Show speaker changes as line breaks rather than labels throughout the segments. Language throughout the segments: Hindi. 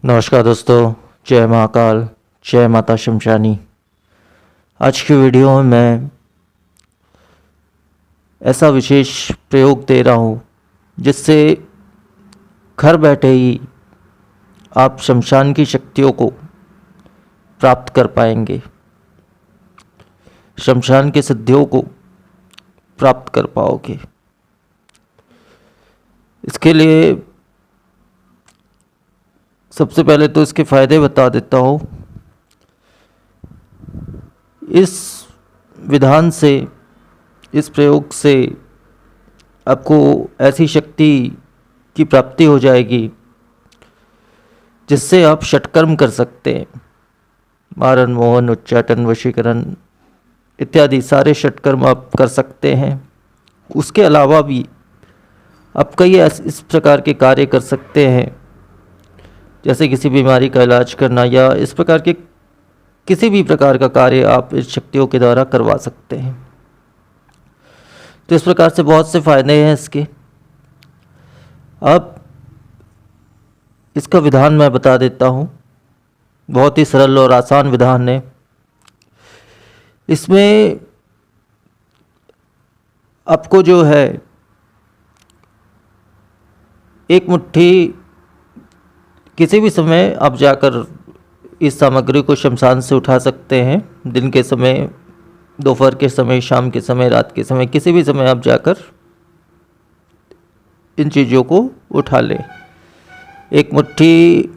नमस्कार दोस्तों, जय महाकाल, जय माता शमशानी। आज की वीडियो में मैं ऐसा विशेष प्रयोग दे रहा हूँ जिससे घर बैठे ही आप शमशान की शक्तियों को प्राप्त कर पाएंगे, शमशान की सिद्धियों को प्राप्त कर पाओगे। इसके लिए सबसे पहले तो इसके फ़ायदे बता देता हूँ। इस विधान से, इस प्रयोग से आपको ऐसी शक्ति की प्राप्ति हो जाएगी जिससे आप षटकर्म कर सकते हैं। मारण, मोहन, उच्चाटन, वशीकरण इत्यादि सारे षटकर्म आप कर सकते हैं। उसके अलावा भी आप कई इस प्रकार के कार्य कर सकते हैं, जैसे किसी बीमारी का इलाज करना या इस प्रकार के किसी भी प्रकार का कार्य आप इस शक्तियों के द्वारा करवा सकते हैं। तो इस प्रकार से बहुत से फायदे हैं इसके। अब इसका विधान मैं बता देता हूँ। बहुत ही सरल और आसान विधान है। इसमें आपको जो है एक मुट्ठी किसी भी समय आप जाकर इस सामग्री को शमशान से उठा सकते हैं। दिन के समय, दोपहर के समय, शाम के समय, रात के समय, किसी भी समय आप जाकर इन चीज़ों को उठा लें। एक मुट्ठी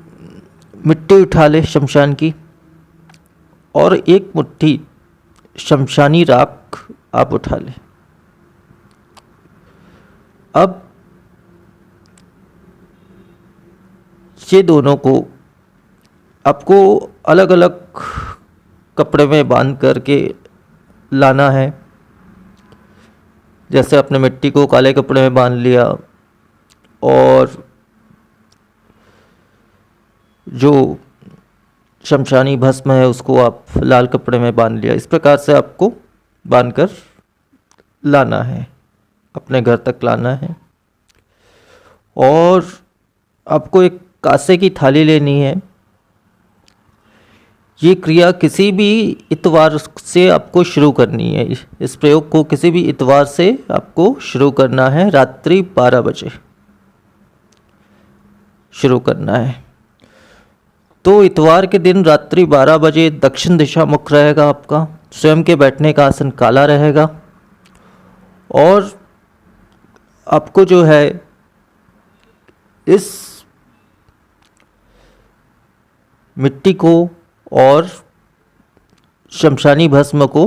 मिट्टी उठा लें शमशान की, और एक मुट्ठी शमशानी राख आप उठा लें। अब ये दोनों को आपको अलग अलग कपड़े में बांध करके लाना है। जैसे आपने मिट्टी को काले कपड़े में बांध लिया और जो शमशानी भस्म है उसको आप लाल कपड़े में बांध लिया। इस प्रकार से आपको बांधकर लाना है, अपने घर तक लाना है। और आपको एक कांसे की थाली लेनी है। ये क्रिया किसी भी इतवार से आपको शुरू करनी है। इस प्रयोग को किसी भी इतवार से आपको शुरू करना है। रात्रि 12 बजे शुरू करना है। तो इतवार के दिन रात्रि 12 बजे दक्षिण दिशा मुख रहेगा आपका। स्वयं के बैठने का आसन काला रहेगा। और आपको जो है इस मिट्टी को और शमशानी भस्म को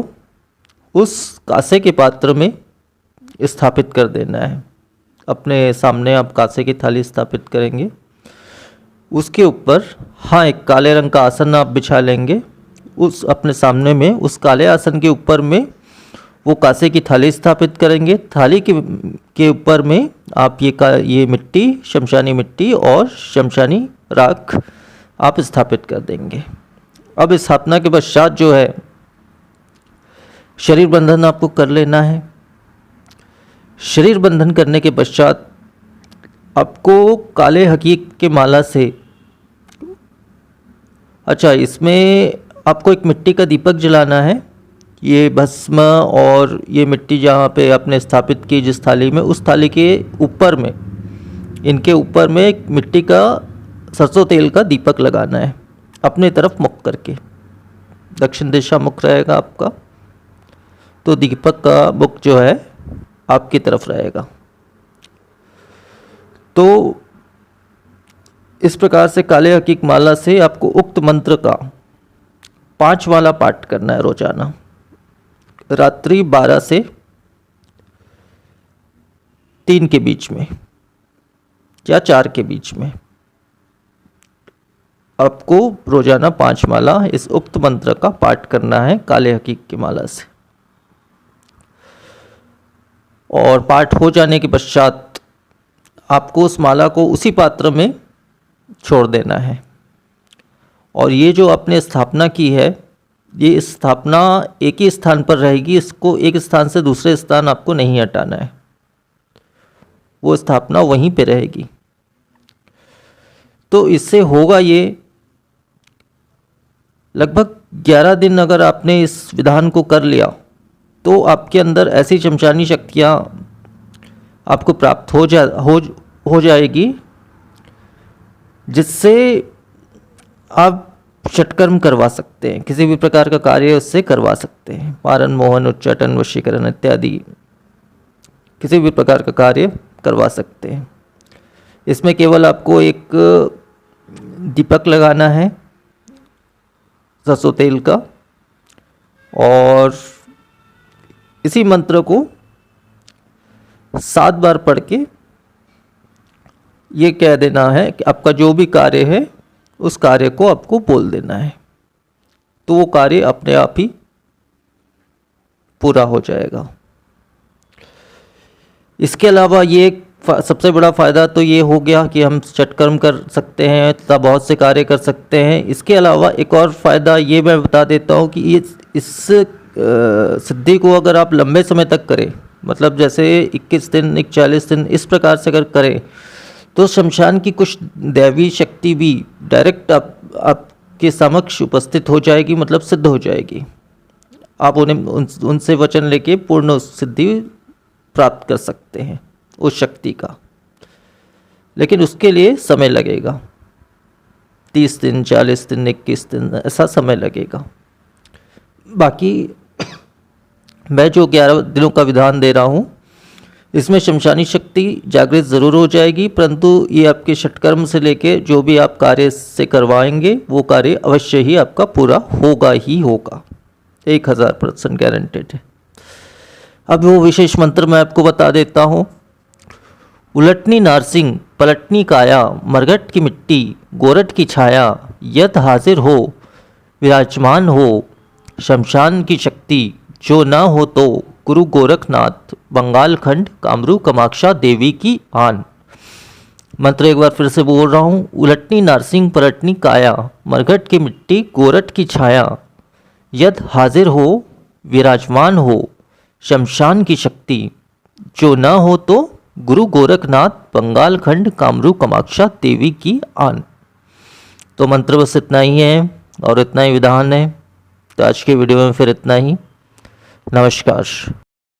उस कांसे के पात्र में स्थापित कर देना है। अपने सामने आप कांसे की थाली स्थापित करेंगे। उसके ऊपर एक काले रंग का आसन आप बिछा लेंगे। उस अपने सामने में उस काले आसन के ऊपर में वो कांसे की थाली स्थापित करेंगे। थाली के ऊपर में आप ये मिट्टी, शमशानी मिट्टी और शमशानी राख आप स्थापित कर देंगे। अब इस स्थापना के पश्चात जो है शरीर बंधन आपको कर लेना है। शरीर बंधन करने के पश्चात आपको काले हकीक के माला से, इसमें आपको एक मिट्टी का दीपक जलाना है। ये भस्म और ये मिट्टी जहाँ पे आपने स्थापित की जिस थाली में, उस थाली के ऊपर में, इनके ऊपर में एक मिट्टी का सरसों तेल का दीपक लगाना है, अपने तरफ मुख करके। दक्षिण दिशा मुख रहेगा आपका, तो दीपक का मुख जो है आपकी तरफ रहेगा। तो इस प्रकार से काले हकीक माला से आपको उक्त मंत्र का 5 माला पाठ करना है रोजाना, रात्रि 12 से 3 के बीच में या 4 के बीच में आपको रोजाना 5 माला इस उक्त मंत्र का पाठ करना है काले हकीक की माला से। और पाठ हो जाने के पश्चात आपको उस माला को उसी पात्र में छोड़ देना है। और ये जो आपने स्थापना की है, ये स्थापना एक ही स्थान पर रहेगी। इसको एक स्थान से दूसरे स्थान आपको नहीं हटाना है, वो स्थापना वहीं पे रहेगी। तो इससे होगा ये, लगभग 11 दिन अगर आपने इस विधान को कर लिया तो आपके अंदर ऐसी शमशानी शक्तियाँ आपको प्राप्त हो जाएगी, जिससे आप षटकर्म करवा सकते हैं, किसी भी प्रकार का कार्य उससे करवा सकते हैं। मारन, मोहन, उच्चाटन, वशीकरण इत्यादि किसी भी प्रकार का कार्य करवा सकते हैं। इसमें केवल आपको एक दीपक लगाना है सरसों तेल का, और इसी मंत्र को 7 बार पढ़ के ये कह देना है कि आपका जो भी कार्य है उस कार्य को आपको बोल देना है, तो वो कार्य अपने आप ही पूरा हो जाएगा। इसके अलावा ये सबसे बड़ा फ़ायदा तो ये हो गया कि हम षटकर्म कर सकते हैं तथा बहुत से कार्य कर सकते हैं। इसके अलावा एक और फ़ायदा ये मैं बता देता हूँ कि इस सिद्धि को अगर आप लंबे समय तक करें, मतलब जैसे 21 दिन, 40 दिन, इस प्रकार से अगर करें, तो शमशान की कुछ दैवी शक्ति भी डायरेक्ट आपके समक्ष उपस्थित हो जाएगी, मतलब सिद्ध हो जाएगी। आप उन्हें उनसे वचन लेके पूर्ण सिद्धि प्राप्त कर सकते हैं उस शक्ति का, लेकिन उसके लिए समय लगेगा। 30 दिन, 40 दिन, 21 दिन ऐसा समय लगेगा। बाकी मैं जो 11 दिनों का विधान दे रहा हूँ, इसमें शमशानी शक्ति जागृत ज़रूर हो जाएगी, परंतु ये आपके षटकर्म से लेके जो भी आप कार्य से करवाएंगे वो कार्य अवश्य ही आपका पूरा होगा ही होगा, 1000% गारंटेड है। अब वो विशेष मंत्र मैं आपको बता देता हूँ। उलटनी नारसिंह पलटनी काया, मरघट की मिट्टी गोरठ की छाया, यत हाजिर हो विराजमान हो शमशान की शक्ति, जो ना हो तो गुरु गोरखनाथ बंगाल खंड कामरू कामाक्षा देवी की आन। मंत्र एक बार फिर से बोल रहा हूँ। उलटनी नारसिंह पलटनी काया, मरघट की मिट्टी गोरठ की छाया, यद हाजिर हो विराजमान हो शमशान की शक्ति, जो ना हो तो गुरु गोरखनाथ बंगाल खंड कामरू कामाक्षा देवी की आन। तो मंत्र बस इतना ही है और इतना ही विधान है। तो आज के वीडियो में फिर इतना ही। नमस्कार।